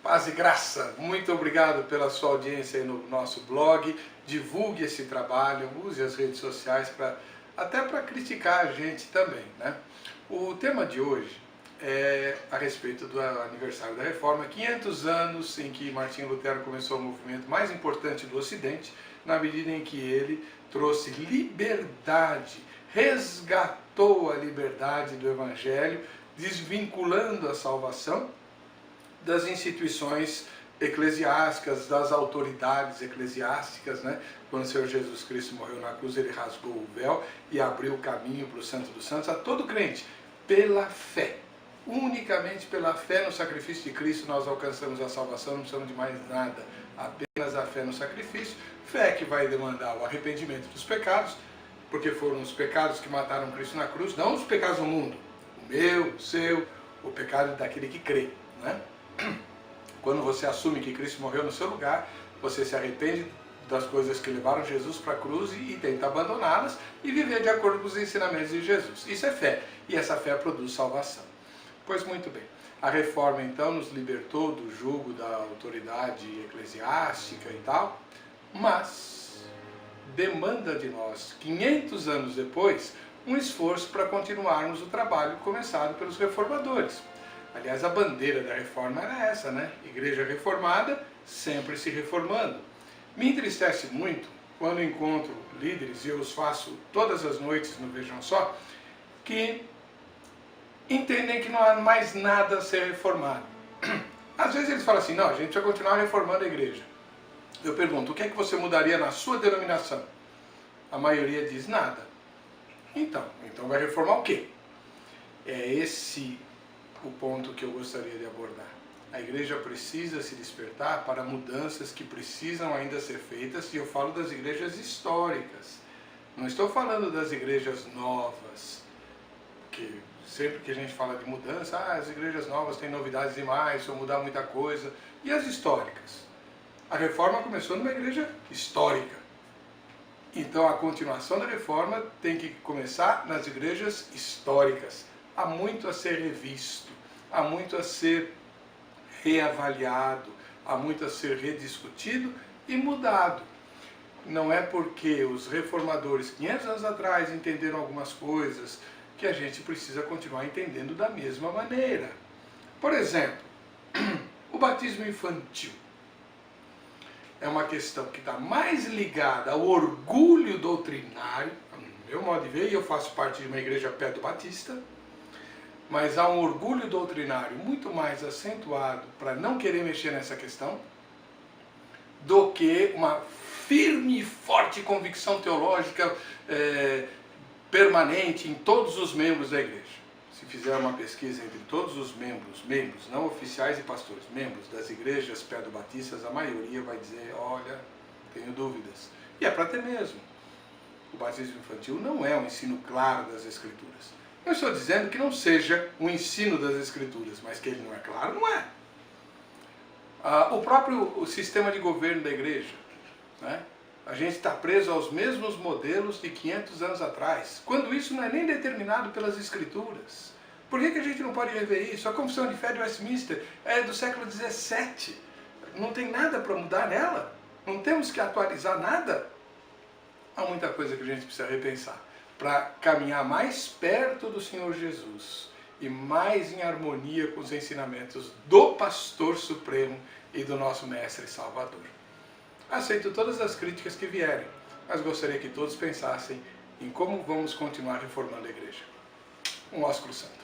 Paz e graça, muito obrigado pela sua audiência aí no nosso blog. Divulgue esse trabalho, use as redes sociais até para criticar a gente também, né? O tema de hoje é a respeito do aniversário da Reforma, 500 anos em que Martinho Lutero começou o movimento mais importante do Ocidente, na medida em que ele trouxe liberdade, resgatou a liberdade do Evangelho, desvinculando a salvação das instituições eclesiásticas, das autoridades eclesiásticas, né? Quando o Senhor Jesus Cristo morreu na cruz, ele rasgou o véu e abriu o caminho para o Santo dos Santos a todo crente, pela fé. Unicamente pela fé no sacrifício de Cristo nós alcançamos a salvação, não precisamos de mais nada, apenas a fé no sacrifício, fé que vai demandar o arrependimento dos pecados, porque foram os pecados que mataram Cristo na cruz, não os pecados do mundo, o meu, o seu, o pecado daquele que crê, né? Quando você assume que Cristo morreu no seu lugar, você se arrepende das coisas que levaram Jesus para a cruz e tenta abandoná-las e viver de acordo com os ensinamentos de Jesus. Isso é fé, e essa fé produz salvação. Pois muito bem, a Reforma então nos libertou do jugo da autoridade eclesiástica e tal, mas demanda de nós, 500 anos depois, um esforço para continuarmos o trabalho começado pelos reformadores. Aliás, a bandeira da Reforma era essa, né? Igreja reformada, sempre se reformando. Me entristece muito quando encontro líderes, e eu os faço todas as noites no Vejam Só, que entendem que não há mais nada a ser reformado. Às vezes eles falam assim, não, a gente vai continuar reformando a igreja. Eu pergunto, o que é que você mudaria na sua denominação? A maioria diz nada. Então vai reformar o quê? É esse o ponto que eu gostaria de abordar. A igreja precisa se despertar para mudanças que precisam ainda ser feitas, e eu falo das igrejas históricas. Não estou falando das igrejas novas, porque sempre que a gente fala de mudança, as igrejas novas têm novidades demais, vão mudar muita coisa. E as históricas? A Reforma começou numa igreja histórica. Então a continuação da Reforma tem que começar nas igrejas históricas. Há muito a ser revisto, há muito a ser reavaliado, há muito a ser rediscutido e mudado. Não é porque os reformadores 500 anos atrás entenderam algumas coisas que a gente precisa continuar entendendo da mesma maneira. Por exemplo, o batismo infantil é uma questão que está mais ligada ao orgulho doutrinário, no meu modo de ver, e eu faço parte de uma igreja pedo-batista, mas há um orgulho doutrinário muito mais acentuado para não querer mexer nessa questão do que uma firme e forte convicção teológica permanente em todos os membros da igreja. Se fizer uma pesquisa entre todos os membros não oficiais e pastores, membros das igrejas pedo-batistas, a maioria vai dizer, olha, tenho dúvidas. E é para ter mesmo. O batismo infantil não é um ensino claro das Escrituras. Eu estou dizendo que não seja um ensino das Escrituras, mas que ele não é claro, não é. O próprio sistema de governo da igreja, né? A gente está preso aos mesmos modelos de 500 anos atrás, quando isso não é nem determinado pelas Escrituras. Por que a gente não pode rever isso? A Confissão de Fé de Westminster é do século XVII. Não tem nada para mudar nela? Não temos que atualizar nada? Há muita coisa que a gente precisa repensar para caminhar mais perto do Senhor Jesus e mais em harmonia com os ensinamentos do Pastor Supremo e do nosso Mestre Salvador. Aceito todas as críticas que vierem, mas gostaria que todos pensassem em como vamos continuar reformando a igreja. Um ósculo santo.